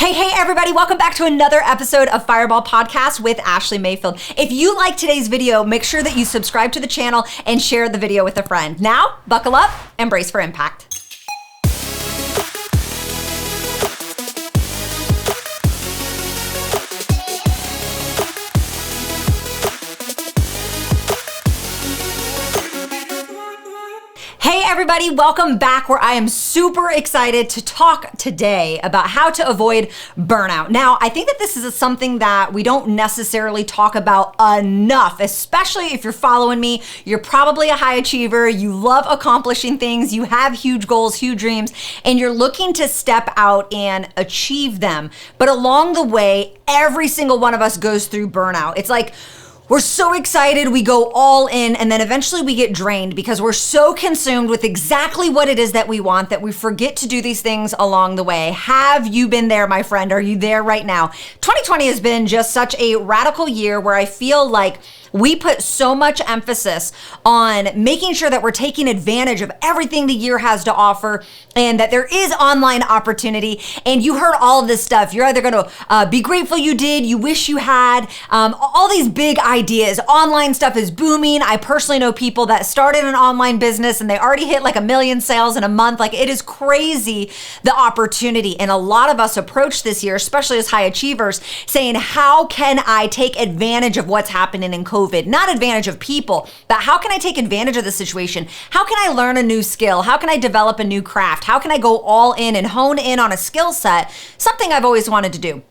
Hey, everybody, welcome back to another episode of Fireball Podcast with Ashleigh Mayfield. If you like today's video, make sure that you subscribe to the channel and share the video with a friend. Now, buckle up and brace for impact. Hey everybody, welcome back where I am super excited to talk today about how to avoid burnout. Now, I think that this is something that we don't necessarily talk about enough, especially if you're following me. You're probably a high achiever, you love accomplishing things, you have huge goals, huge dreams, and you're looking to step out and achieve them. But along the way, every single one of us goes through burnout. It's like, we're so excited, we go all in, and then eventually we get drained because we're so consumed with exactly what it is that we want that we forget to do these things along the way. Have you been there, my friend? Are you there right now? 2020 has been just such a radical year where I feel like we put so much emphasis on making sure that we're taking advantage of everything the year has to offer and that there is online opportunity. And you heard all of this stuff. You're either going to be grateful you did, you wish you had, all these big ideas. Online stuff is booming. I personally know people that started an online business and they already hit like 1 million sales in a month. Like, it is crazy, the opportunity. And a lot of us approach this year, especially as high achievers, saying, how can I take advantage of what's happening in COVID? Not advantage of people, but how can I take advantage of the situation? How can I learn a new skill? How can I develop a new craft? How can I go all in and hone in on a skill set? Something I've always wanted to do.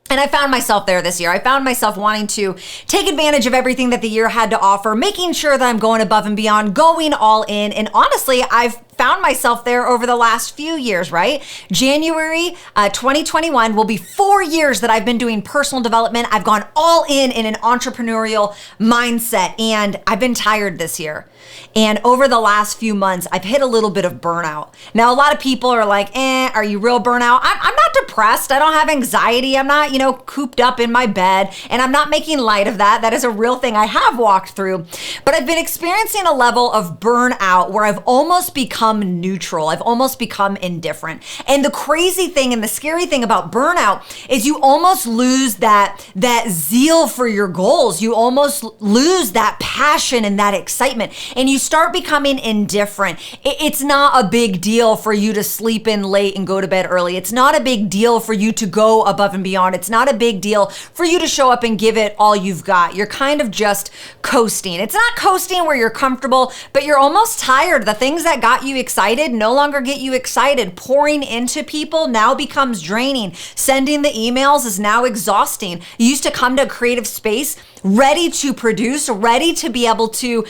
And I found myself there this year. I found myself wanting to take advantage of everything that the year had to offer, making sure that I'm going above and beyond, going all in. And honestly, I've found myself there over the last few years, right? January 2021 will be 4 years that I've been doing personal development. I've gone all in an entrepreneurial mindset, and I've been tired this year. And over the last few months, I've hit a little bit of burnout. Now, a lot of people are like, are you real burnout? I'm not depressed. I don't have anxiety. I'm not, cooped up in my bed, and I'm not making light of that. That is a real thing I have walked through. But I've been experiencing a level of burnout where I've almost become neutral. I've almost become indifferent. And the crazy thing and the scary thing about burnout is you almost lose that zeal for your goals. You almost lose that passion and that excitement, and you start becoming indifferent. It's not a big deal for you to sleep in late and go to bed early. It's not a big deal for you to go above and beyond. It's not a big deal for you to show up and give it all you've got. You're kind of just coasting. It's not coasting where you're comfortable, but you're almost tired. The things that got you excited no longer get you excited. Pouring into people now becomes draining. Sending the emails is now exhausting. You used to come to a creative space ready to produce, ready to be able to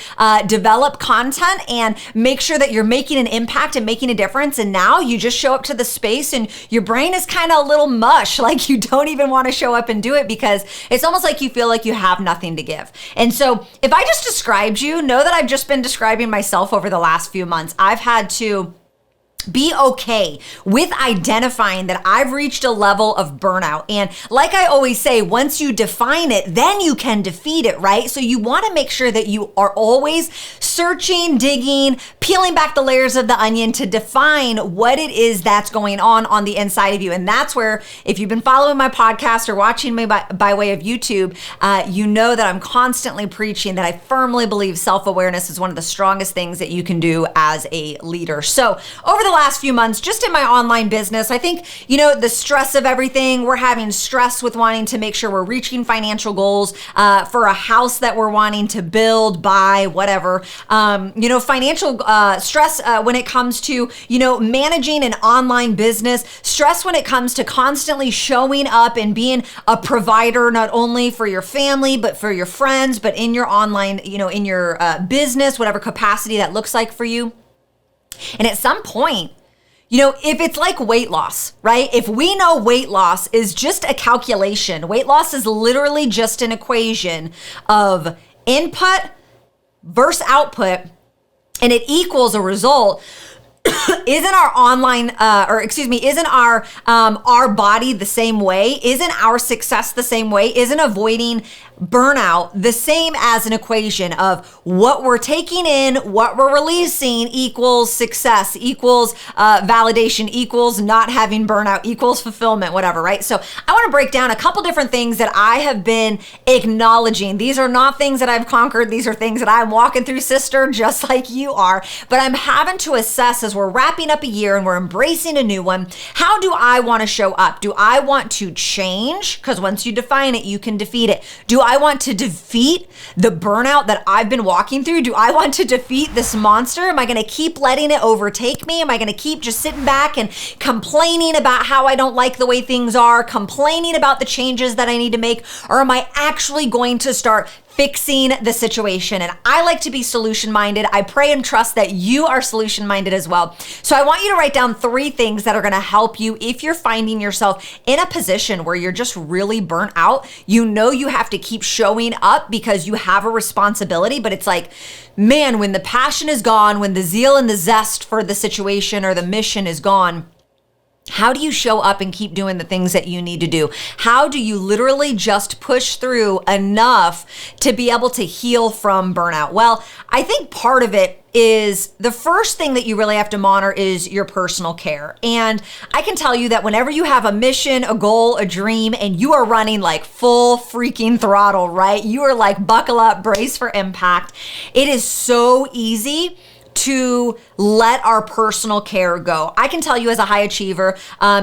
develop content and make sure that you're making an impact and making a difference. And now you just show up to the space and your brain is kind of a little mush. Like, you don't even want to show up and do it because it's almost like you feel like you have nothing to give. And so if I just described you, know that I've just been describing myself over the last few months. I've had to be okay with identifying that I've reached a level of burnout. And like I always say, once you define it, then you can defeat it, right? So you want to make sure that you are always searching, digging, peeling back the layers of the onion to define what it is that's going on the inside of you. And that's where, if you've been following my podcast or watching me by way of YouTube, you know that I'm constantly preaching that I firmly believe self-awareness is one of the strongest things that you can do as a leader. So over the last few months, just in my online business, I think, the stress of everything, we're having stress with wanting to make sure we're reaching financial goals for a house that we're wanting to build, buy, whatever. Financial stress when it comes to, managing an online business, stress when it comes to constantly showing up and being a provider, not only for your family, but for your friends, but in your online, in your business, whatever capacity that looks like for you. And at some point, if it's like weight loss, right? If we know weight loss is just a calculation, weight loss is literally just an equation of input versus output, and it equals a result isn't our our body the same way? Isn't our success the same way? Isn't avoiding burnout the same as an equation of what we're taking in, what we're releasing equals success, equals validation, equals not having burnout, equals fulfillment, whatever, right? So I want to break down a couple different things that I have been acknowledging. These are not things that I've conquered. These are things that I'm walking through, sister, just like you are. But I'm having to assess as we're wrapping up a year and we're embracing a new one, how do I want to show up? Do I want to change? Because once you define it, you can defeat it. Do I want to defeat the burnout that I've been walking through? Do I want to defeat this monster? Am I going to keep letting it overtake me? Am I going to keep just sitting back and complaining about how I don't like the way things are, complaining about the changes that I need to make? Or am I actually going to start fixing the situation? And I like to be solution-minded. I pray and trust that you are solution-minded as well. So I want you to write down 3 things that are going to help you if you're finding yourself in a position where you're just really burnt out. You know you have to keep showing up because you have a responsibility, but it's like, man, when the passion is gone, when the zeal and the zest for the situation or the mission is gone, how do you show up and keep doing the things that you need to do? How do you literally just push through enough to be able to heal from burnout? Well, I think part of it is the first thing that you really have to monitor is your personal care. And I can tell you that whenever you have a mission, a goal, a dream, and you are running like full freaking throttle, right? You are like buckle up, brace for impact. It is so easy to let our personal care go. I can tell you as a high achiever,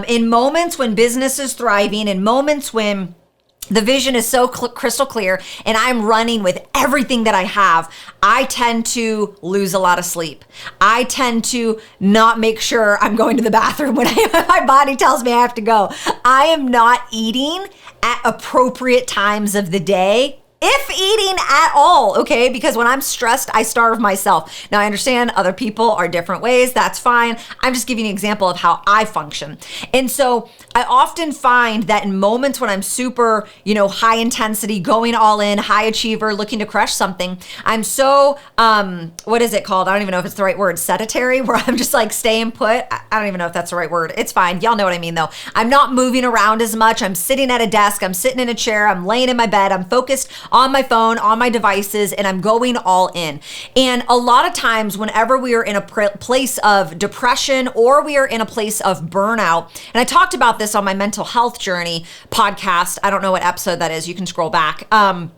in moments when business is thriving, in moments when the vision is so crystal clear and I'm running with everything that I have, I tend to lose a lot of sleep. I tend to not make sure I'm going to the bathroom when my body tells me I have to go. I am not eating at appropriate times of the day, if eating at all, okay? Because when I'm stressed, I starve myself. Now, I understand other people are different ways. That's fine. I'm just giving you an example of how I function. And so I often find that in moments when I'm super, high intensity, going all in, high achiever, looking to crush something, I'm so, what is it called? I don't even know if it's the right word, sedentary, where I'm just like staying put. I don't even know if that's the right word. It's fine. Y'all know what I mean though. I'm not moving around as much. I'm sitting at a desk. I'm sitting in a chair. I'm laying in my bed. I'm focused on my phone, on my devices, and I'm going all in. And a lot of times whenever we are in a place of depression or we are in a place of burnout, and I talked about this on my mental health journey podcast, I don't know what episode that is, you can scroll back, that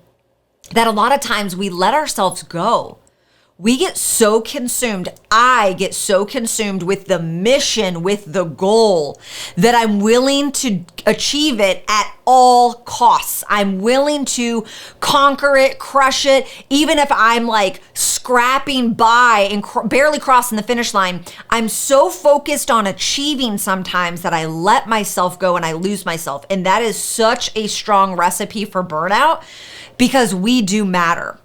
a lot of times we let ourselves go. We get so consumed. I get so consumed with the mission, with the goal, that I'm willing to achieve it at all costs. I'm willing to conquer it, crush it, even if I'm like scrapping by and barely crossing the finish line. I'm so focused on achieving sometimes that I let myself go and I lose myself. And that is such a strong recipe for burnout because we do matter.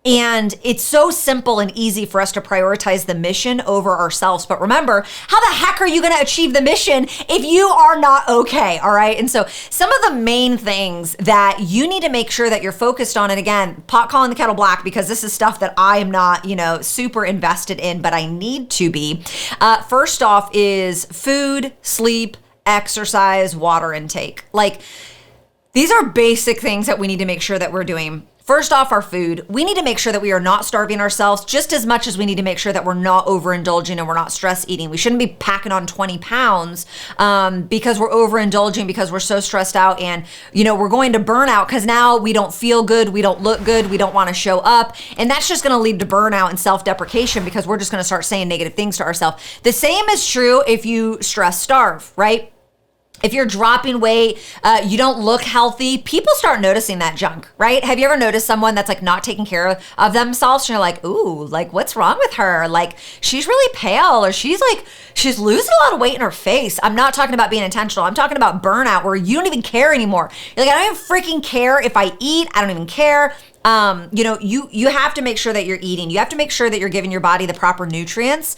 And it's so simple and easy for us to prioritize the mission over ourselves. But remember, how the heck are you going to achieve the mission if you are not okay? All right. And so some of the main things that you need to make sure that you're focused on, and again, pot calling the kettle black, because this is stuff that I am not, super invested in, but I need to be. First off is food, sleep, exercise, water intake. Like, these are basic things that we need to make sure that we're doing. First off, our food. We need to make sure that we are not starving ourselves just as much as we need to make sure that we're not overindulging and we're not stress eating. We shouldn't be packing on 20 pounds because we're overindulging, because we're so stressed out and, we're going to burnout because now we don't feel good, we don't look good, we don't want to show up. And that's just going to lead to burnout and self-deprecation because we're just going to start saying negative things to ourselves. The same is true if you stress starve, right? If you're dropping weight, you don't look healthy, people start noticing that junk, right? Have you ever noticed someone that's like not taking care of themselves? And you're like, ooh, like what's wrong with her? Like she's really pale, or she's losing a lot of weight in her face. I'm not talking about being intentional. I'm talking about burnout where you don't even care anymore. You're like, I don't even freaking care if I eat. I don't even care. You have to make sure that you're eating. You have to make sure that you're giving your body the proper nutrients.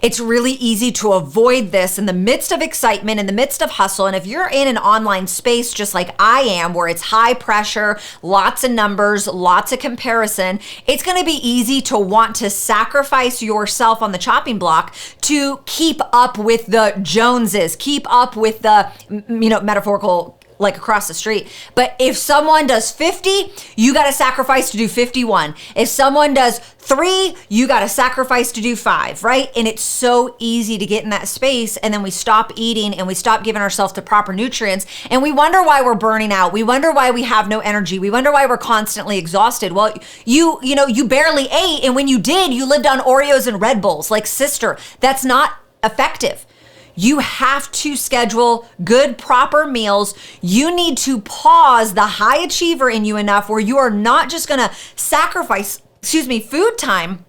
It's really easy to avoid this in the midst of excitement, in the midst of hustle. And if you're in an online space just like I am, where it's high pressure, lots of numbers, lots of comparison, it's going to be easy to want to sacrifice yourself on the chopping block to keep up with the Joneses, keep up with the, metaphorical, like across the street. But if someone does 50, you got to sacrifice to do 51. If someone does 3, you got to sacrifice to do 5, right? And it's so easy to get in that space, and then we stop eating and we stop giving ourselves the proper nutrients, and we wonder why we're burning out. We wonder why we have no energy. We wonder why we're constantly exhausted. Well, you barely ate, and when you did, you lived on Oreos and Red Bulls. Like, sister, that's not effective. You have to schedule good, proper meals. You need to pause the high achiever in you enough where you are not just going to sacrifice, food time,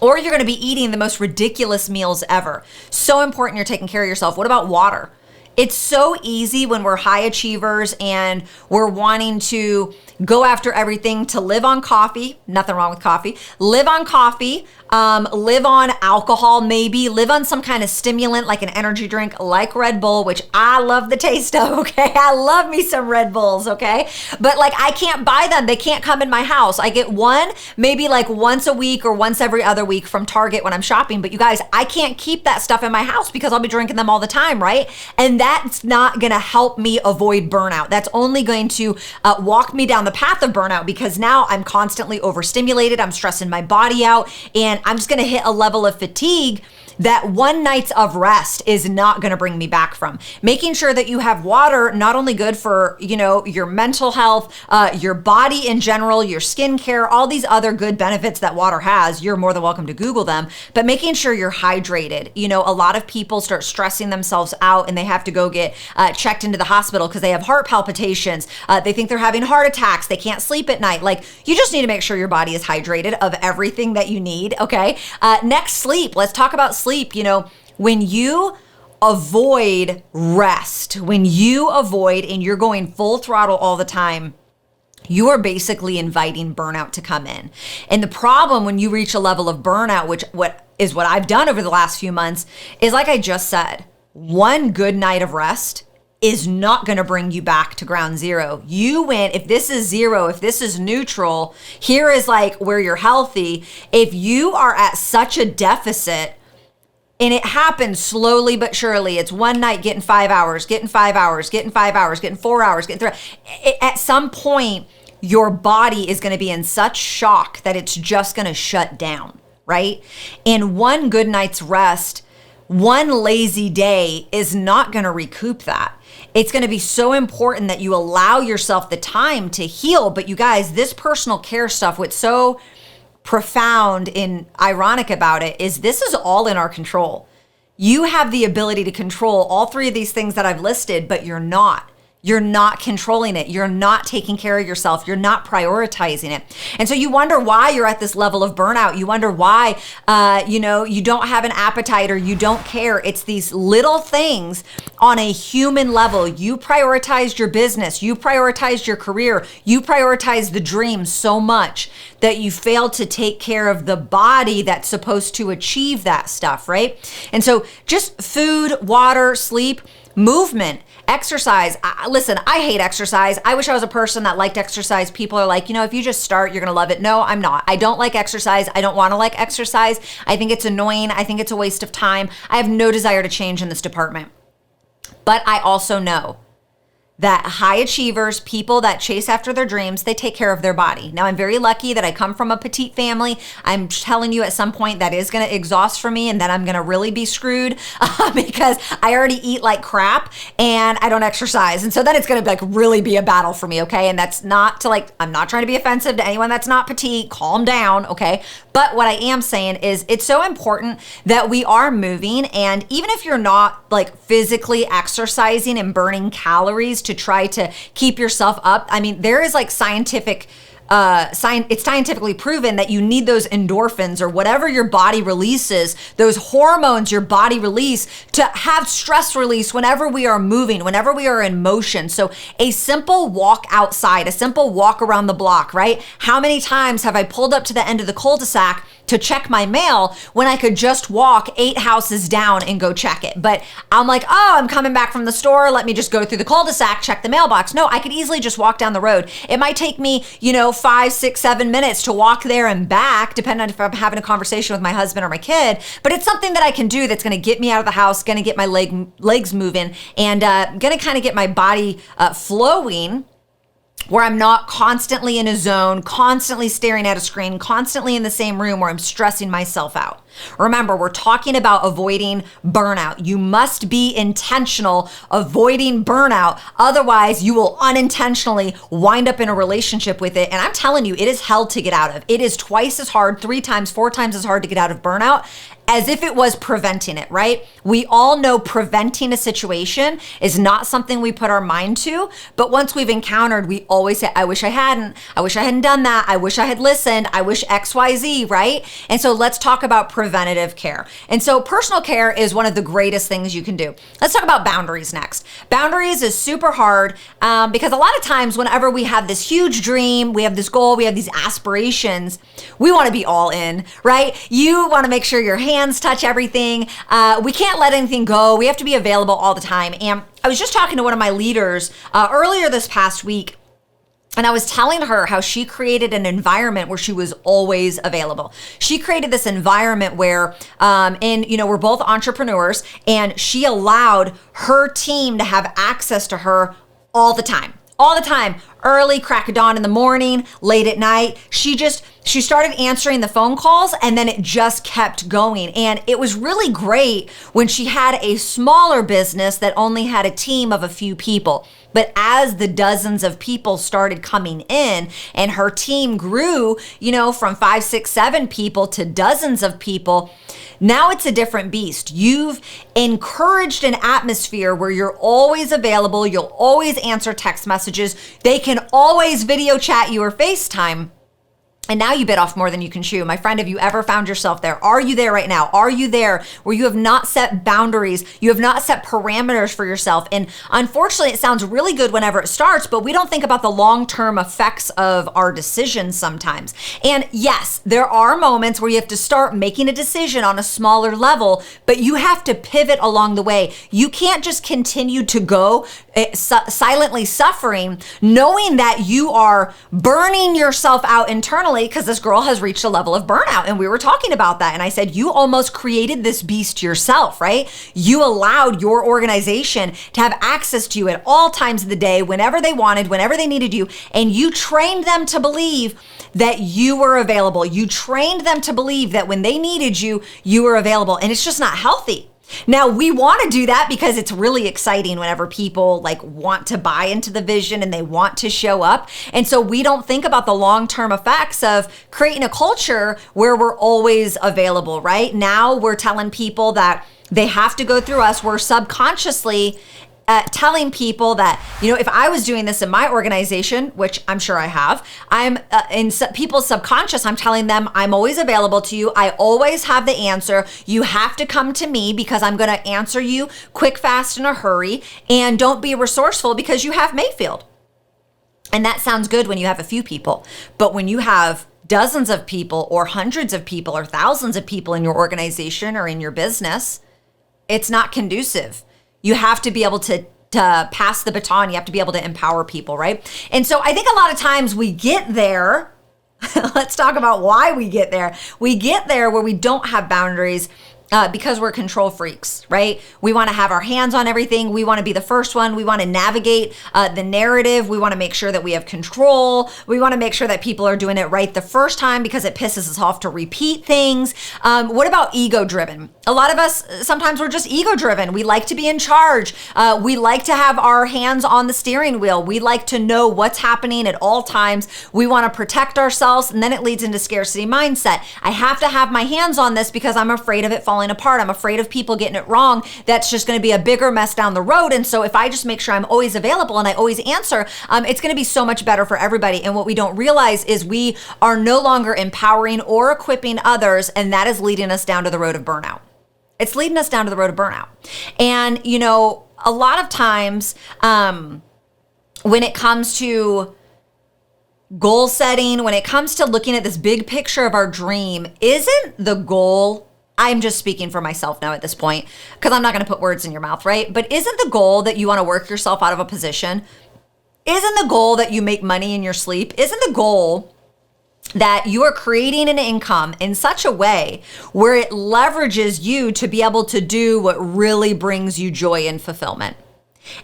or you're going to be eating the most ridiculous meals ever. So important you're taking care of yourself. What about water? It's so easy when we're high achievers and we're wanting to go after everything to live on coffee. Nothing wrong with coffee. Live on coffee, live on alcohol, maybe live on some kind of stimulant like an energy drink like Red Bull, which I love the taste of, okay? I love me some Red Bulls, okay? But like, I can't buy them. They can't come in my house. I get one, maybe like once a week or once every other week from Target when I'm shopping. But you guys, I can't keep that stuff in my house because I'll be drinking them all the time, right? And that's not gonna help me avoid burnout. That's only going to walk me down the path of burnout, because now I'm constantly overstimulated. I'm stressing my body out, and I'm just gonna hit a level of fatigue that one night's of rest is not gonna bring me back from. Making sure that you have water, not only good for, your mental health, your body in general, your skincare, all these other good benefits that water has. You're more than welcome to Google them, but making sure you're hydrated. A lot of people start stressing themselves out and they have to go get checked into the hospital because they have heart palpitations. They think they're having heart attacks. They can't sleep at night. Like, you just need to make sure your body is hydrated of everything that you need, okay? Next, sleep. Let's talk about sleep. When you avoid rest, when you avoid and you're going full throttle all the time, you are basically inviting burnout to come in. And the problem when you reach a level of burnout, what I've done over the last few months, is like I just said, one good night of rest is not going to bring you back to ground zero. You went, if this is zero, if this is neutral, here is like where you're healthy. If you are at such a deficit, and it happens slowly but surely. It's one night getting 5 hours, getting 5 hours, getting 5 hours, getting 4 hours, getting 3. At some point, your body is going to be in such shock that it's just going to shut down, right? And one good night's rest, one lazy day is not going to recoup that. It's going to be so important that you allow yourself the time to heal. But you guys, this personal care stuff, what's so profound and ironic about it is this is all in our control. You have the ability to control all 3 of these things that I've listed, but you're not. You're not controlling it. You're not taking care of yourself. You're not prioritizing it. And so you wonder why you're at this level of burnout. You wonder why, you don't have an appetite or you don't care. It's these little things on a human level. You prioritized your business. You prioritized your career. You prioritized the dream so much that you failed to take care of the body that's supposed to achieve that stuff, right? And so just food, water, sleep, movement, exercise. Listen, I hate exercise. I wish I was a person that liked exercise. People are like, if you just start, you're going to love it. No, I'm not. I don't like exercise. I don't want to like exercise. I think it's annoying. I think it's a waste of time. I have no desire to change in this department. But I also know that high achievers, people that chase after their dreams, they take care of their body. Now, I'm very lucky that I come from a petite family. I'm telling you, at some point that is going to exhaust for me, and then I'm going to really be screwed because I already eat like crap and I don't exercise. And so then it's going to really be a battle for me, okay? And that's not to I'm not trying to be offensive to anyone that's not petite. Calm down, okay? But what I am saying is it's so important that we are moving. And even if you're not physically exercising and burning calories to try to keep yourself up, there is scientific it's scientifically proven that you need those endorphins or whatever your body releases, those hormones your body release to have stress release whenever we are moving, whenever we are in motion. So a simple walk outside, a simple walk around the block, right? How many times have I pulled up to the end of the cul-de-sac to check my mail when I could just walk 8 houses down and go check it? But I'm like, oh, I'm coming back from the store. Let me just go through the cul-de-sac, check the mailbox. No, I could easily just walk down the road. It might take me, 5, 6, 7 minutes to walk there and back, depending on if I'm having a conversation with my husband or my kid. But it's something that I can do that's going to get me out of the house, going to get my legs moving, and going to kind of get my body flowing, where I'm not constantly in a zone, constantly staring at a screen, constantly in the same room where I'm stressing myself out. Remember, we're talking about avoiding burnout. You must be intentional avoiding burnout. Otherwise, you will unintentionally wind up in a relationship with it. And I'm telling you, it is hell to get out of. It is twice as hard, 3 times, 4 times as hard to get out of burnout as if it was preventing it, right? We all know preventing a situation is not something we put our mind to, but once we've encountered, we always say, I wish I hadn't done that. I wish I had listened. I wish XYZ, right? And so let's talk about preventative care. And so personal care is one of the greatest things you can do. Let's talk about boundaries next. Boundaries is super hard because a lot of times whenever we have this huge dream, we have this goal, we have these aspirations, we want to be all in, right? You want to make sure your hands touch everything. We can't let anything go. We have to be available all the time. And I was just talking to one of my leaders earlier this past week, and I was telling her how she created an environment where she was always available. She created this environment where, we're both entrepreneurs, and she allowed her team to have access to her all the time. All the time, early, crack of dawn in the morning, late at night. She started answering the phone calls, and then it just kept going. And it was really great when she had a smaller business that only had a team of a few people. But as the dozens of people started coming in and her team grew, from 5, 6, 7 people to dozens of people, now it's a different beast. You've encouraged an atmosphere where you're always available. You'll always answer text messages. They can always video chat you or FaceTime. And now you bit off more than you can chew. My friend, have you ever found yourself there? Are you there right now? Are you there where you have not set boundaries? You have not set parameters for yourself. And unfortunately, it sounds really good whenever it starts, but we don't think about the long-term effects of our decisions sometimes. And yes, there are moments where you have to start making a decision on a smaller level, but you have to pivot along the way. You can't just continue to go silently suffering, knowing that you are burning yourself out internally, because this girl has reached a level of burnout. And we were talking about that. And I said, you almost created this beast yourself, right? You allowed your organization to have access to you at all times of the day, whenever they wanted, whenever they needed you. And you trained them to believe that you were available. You trained them to believe that when they needed you, you were available. And it's just not healthy. Now, we want to do that because it's really exciting whenever people want to buy into the vision and they want to show up. And so we don't think about the long-term effects of creating a culture where we're always available, right? Now we're telling people that they have to go through us. We're subconsciously telling people that, if I was doing this in my organization, which I'm sure I have, I'm in people's subconscious, I'm telling them I'm always available to you. I always have the answer. You have to come to me because I'm going to answer you quick, fast, in a hurry. And don't be resourceful because you have Mayfield. And that sounds good when you have a few people. But when you have dozens of people or hundreds of people or thousands of people in your organization or in your business, it's not conducive. You have to be able to pass the baton. You have to be able to empower people, right? And so I think a lot of times we get there. Let's talk about why we get there. We get there where we don't have boundaries because we're control freaks, right? We want to have our hands on everything. We want to be the first one. We want to navigate the narrative. We want to make sure that we have control. We want to make sure that people are doing it right the first time because it pisses us off to repeat things. What about ego driven? A lot of us, sometimes we're just ego driven. We like to be in charge. We like to have our hands on the steering wheel. We like to know what's happening at all times. We want to protect ourselves, and then it leads into scarcity mindset. I have to have my hands on this because I'm afraid of it falling falling apart. I'm afraid of people getting it wrong. That's just going to be a bigger mess down the road. And so if I just make sure I'm always available and I always answer, it's going to be so much better for everybody. And what we don't realize is we are no longer empowering or equipping others, and that is leading us down to the road of burnout. It's leading us down to the road of burnout. And, a lot of times when it comes to goal setting, when it comes to looking at this big picture of our dream, isn't the goal, I'm just speaking for myself now at this point, because I'm not going to put words in your mouth, right? But isn't the goal that you want to work yourself out of a position? Isn't the goal that you make money in your sleep? Isn't the goal that you are creating an income in such a way where it leverages you to be able to do what really brings you joy and fulfillment?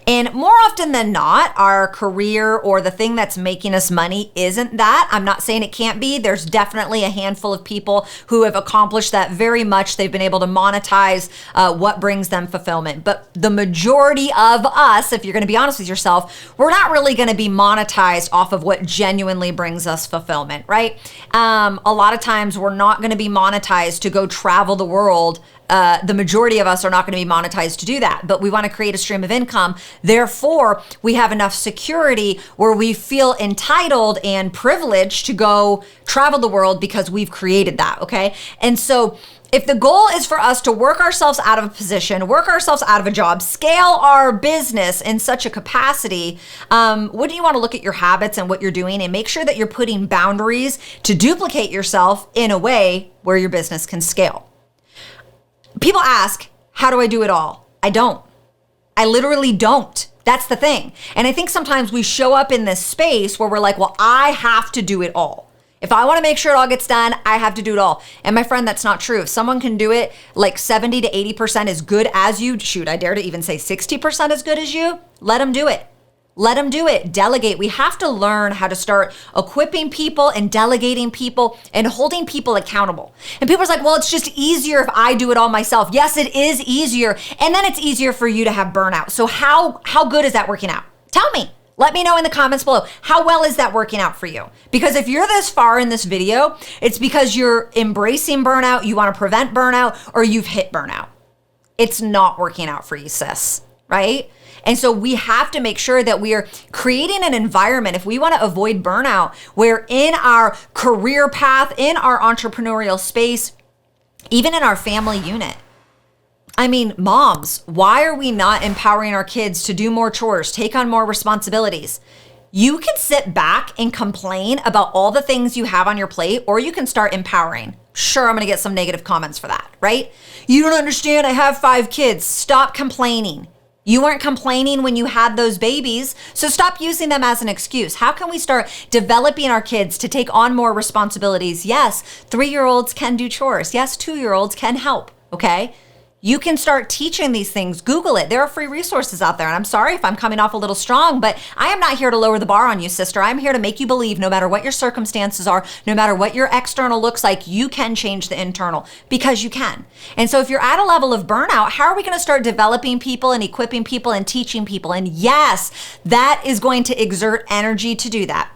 And more often than not, our career or the thing that's making us money isn't that. I'm not saying it can't be. There's definitely a handful of people who have accomplished that very much. They've been able to monetize what brings them fulfillment. But the majority of us, if you're going to be honest with yourself, we're not really going to be monetized off of what genuinely brings us fulfillment, right? A lot of times we're not going to be monetized to go travel the world. The majority of us are not going to be monetized to do that, but we want to create a stream of income. Therefore, we have enough security where we feel entitled and privileged to go travel the world because we've created that, okay? And so if the goal is for us to work ourselves out of a position, work ourselves out of a job, scale our business in such a capacity, wouldn't you want to look at your habits and what you're doing and make sure that you're putting boundaries to duplicate yourself in a way where your business can scale? People ask, how do I do it all? I don't. I literally don't. That's the thing. And I think sometimes we show up in this space where we're like, well, I have to do it all. If I want to make sure it all gets done, I have to do it all. And my friend, that's not true. If someone can do it like 70 to 80% as good as you, shoot, I dare to even say 60% as good as you, let them do it. Let them do it. Delegate. We have to learn how to start equipping people and delegating people and holding people accountable. And people are like, well, it's just easier if I do it all myself. Yes, it is easier. And then it's easier for you to have burnout. So how good is that working out? Tell me. Let me know in the comments below. How well is that working out for you? Because if you're this far in this video, it's because you're embracing burnout, you want to prevent burnout, or you've hit burnout. It's not working out for you, sis, right? And so we have to make sure that we are creating an environment, if we want to avoid burnout, where in our career path, in our entrepreneurial space, even in our family unit. I mean, moms, why are we not empowering our kids to do more chores, take on more responsibilities? You can sit back and complain about all the things you have on your plate, or you can start empowering. Sure, I'm going to get some negative comments for that, right? You don't understand. I have 5 kids. Stop complaining. You weren't complaining when you had those babies, so stop using them as an excuse. How can we start developing our kids to take on more responsibilities? Yes, 3-year-olds can do chores. Yes, 2-year-olds can help, okay? You can start teaching these things. Google it. There are free resources out there. And I'm sorry if I'm coming off a little strong, but I am not here to lower the bar on you, sister. I'm here to make you believe no matter what your circumstances are, no matter what your external looks like, you can change the internal because you can. And so if you're at a level of burnout, how are we going to start developing people and equipping people and teaching people? And yes, that is going to exert energy to do that.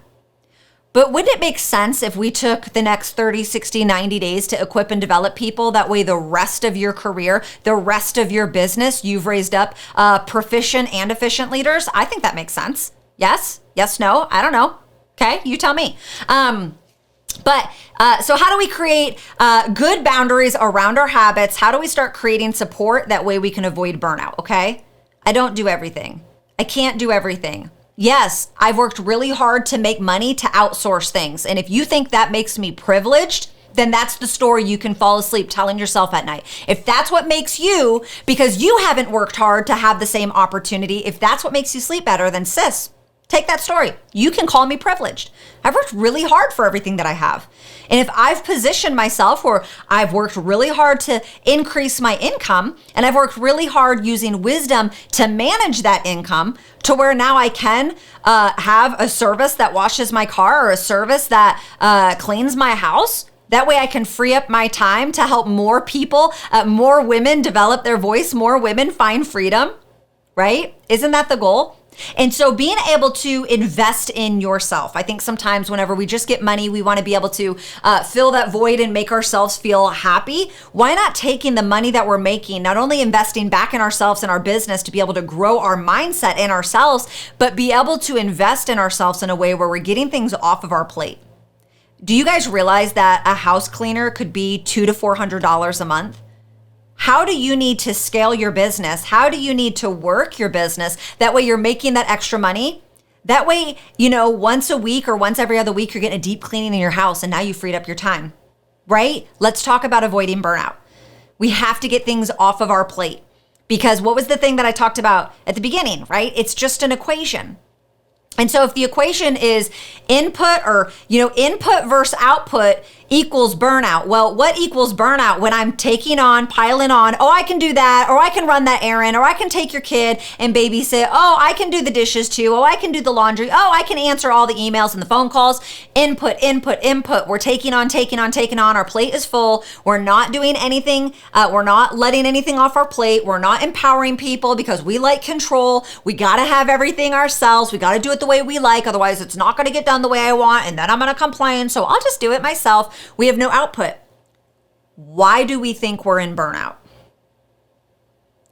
But wouldn't it make sense if we took the next 30, 60, 90 days to equip and develop people? That way the rest of your career, the rest of your business, you've raised up proficient and efficient leaders. I think that makes sense. Yes? Yes, no? I don't know. Okay, you tell me. So how do we create good boundaries around our habits? How do we start creating support? That way we can avoid burnout, okay? I don't do everything. I can't do everything. Yes, I've worked really hard to make money to outsource things. And if you think that makes me privileged, then that's the story you can fall asleep telling yourself at night. If that's what makes you, because you haven't worked hard to have the same opportunity, if that's what makes you sleep better, then sis, take that story. You can call me privileged. I've worked really hard for everything that I have. And if I've positioned myself where I've worked really hard to increase my income, and I've worked really hard using wisdom to manage that income to where now I can have a service that washes my car or a service that cleans my house, that way I can free up my time to help more people, more women develop their voice, more women find freedom, right? Isn't that the goal? And so being able to invest in yourself, I think sometimes whenever we just get money, we want to be able to fill that void and make ourselves feel happy. Why not taking the money that we're making, not only investing back in ourselves and our business to be able to grow our mindset in ourselves, but be able to invest in ourselves in a way where we're getting things off of our plate. Do you guys realize that a house cleaner could be $200 to $400 a month? How do you need to scale your business? How do you need to work your business? That way you're making that extra money. That way, once a week or once every other week, you're getting a deep cleaning in your house and now you freed up your time, right? Let's talk about avoiding burnout. We have to get things off of our plate because what was the thing that I talked about at the beginning, right? It's just an equation. And so if the equation is input versus output equals burnout. Well, what equals burnout when I'm taking on, piling on, oh, I can do that, or I can run that errand, or I can take your kid and babysit. Oh, I can do the dishes too. Oh, I can do the laundry. Oh, I can answer all the emails and the phone calls. Input. We're taking on. Our plate is full. We're not doing anything. We're not letting anything off our plate. We're not empowering people because we like control. We got to have everything ourselves. We got to do it the way we like. Otherwise, it's not going to get done the way I want. And then I'm going to complain. So I'll just do it myself. We have no output. Why do we think we're in burnout?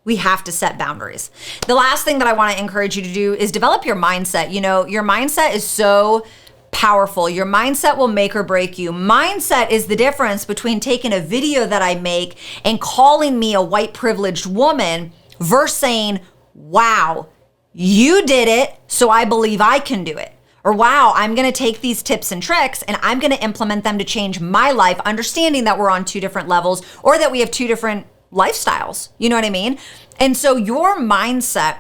We have to set boundaries. The last thing that I want to encourage you to do is develop your mindset. Your mindset is so powerful. Your mindset will make or break you. Mindset is the difference between taking a video that I make and calling me a white privileged woman versus saying, wow, you did it, so I believe I can do it. Or wow, I'm going to take these tips and tricks and I'm going to implement them to change my life, understanding that we're on two different levels or that we have two different lifestyles. You know what I mean? And so your mindset,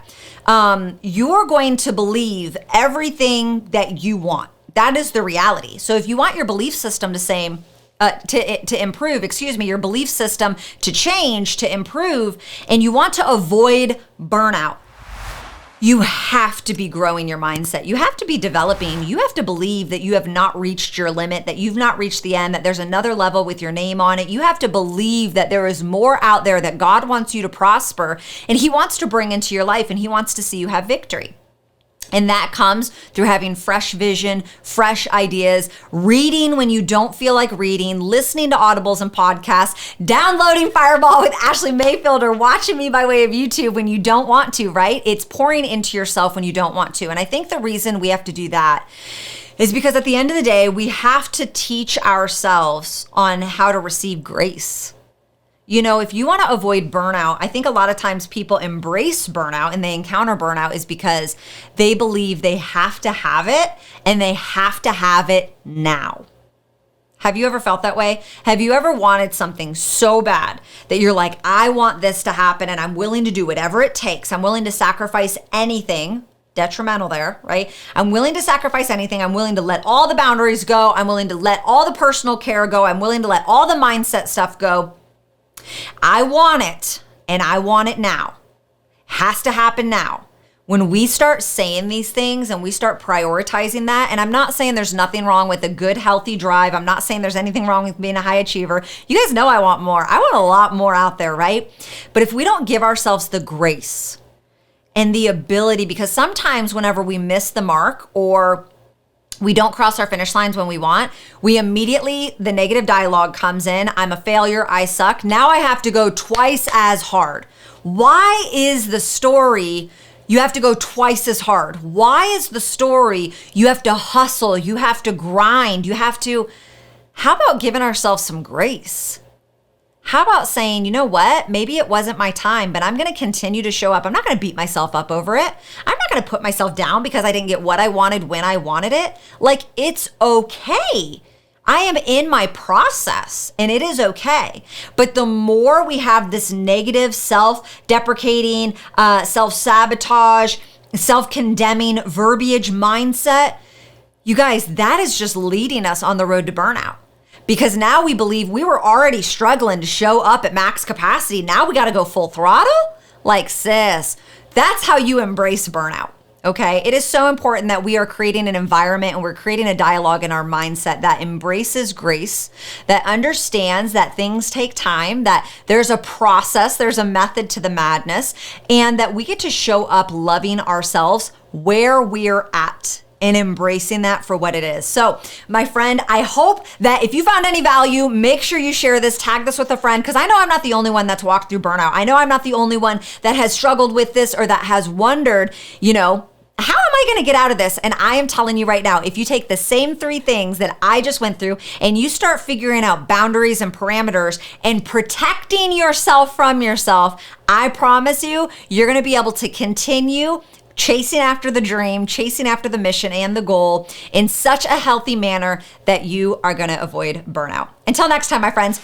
you're going to believe everything that you want. That is the reality. So if you want your belief system to improve, your belief system to change, to improve, and you want to avoid burnout, you have to be growing your mindset. You have to be developing. You have to believe that you have not reached your limit, that you've not reached the end, that there's another level with your name on it. You have to believe that there is more out there, that God wants you to prosper and He wants to bring into your life and He wants to see you have victory. And that comes through having fresh vision, fresh ideas, reading when you don't feel like reading, listening to audibles and podcasts, downloading Fireball with Ashleigh Mayfield, or watching me by way of YouTube when you don't want to, right? It's pouring into yourself when you don't want to. And I think the reason we have to do that is because at the end of the day, we have to teach ourselves on how to receive grace. If you want to avoid burnout, I think a lot of times people embrace burnout and they encounter burnout is because they believe they have to have it and they have to have it now. Have you ever felt that way? Have you ever wanted something so bad that you're like, I want this to happen and I'm willing to do whatever it takes. I'm willing to sacrifice anything. Detrimental there, right? I'm willing to sacrifice anything. I'm willing to let all the boundaries go. I'm willing to let all the personal care go. I'm willing to let all the mindset stuff go. I want it and I want it now. Has to happen now. When we start saying these things and we start prioritizing that, and I'm not saying there's nothing wrong with a good, healthy drive. I'm not saying there's anything wrong with being a high achiever. You guys know I want more. I want a lot more out there, right? But if we don't give ourselves the grace and the ability, because sometimes whenever we miss the mark or we don't cross our finish lines when we want, we immediately, the negative dialogue comes in. I'm a failure. I suck. Now I have to go twice as hard. Why is the story you have to go twice as hard? Why is the story you have to hustle? You have to grind. How about giving ourselves some grace? How about saying, you know what? Maybe it wasn't my time, but I'm going to continue to show up. I'm not going to beat myself up over it. I'm not going to put myself down because I didn't get what I wanted when I wanted it. Like, it's okay. I am in my process and it is okay. But the more we have this negative, self-deprecating, self-sabotage, self-condemning verbiage mindset, you guys, that is just leading us on the road to burnout. Because now we believe we were already struggling to show up at max capacity. Now we got to go full throttle? Like, sis, that's how you embrace burnout. Okay, it is so important that we are creating an environment and we're creating a dialogue in our mindset that embraces grace, that understands that things take time, that there's a process, there's a method to the madness, and that we get to show up loving ourselves where we're at and embracing that for what it is. So, my friend, I hope that if you found any value, make sure you share this, tag this with a friend, because I know I'm not the only one that's walked through burnout. I know I'm not the only one that has struggled with this or that has wondered, how am I gonna get out of this? And I am telling you right now, if you take the same 3 things that I just went through and you start figuring out boundaries and parameters and protecting yourself from yourself, I promise you, you're gonna be able to continue chasing after the dream, chasing after the mission and the goal in such a healthy manner that you are gonna avoid burnout. Until next time, my friends.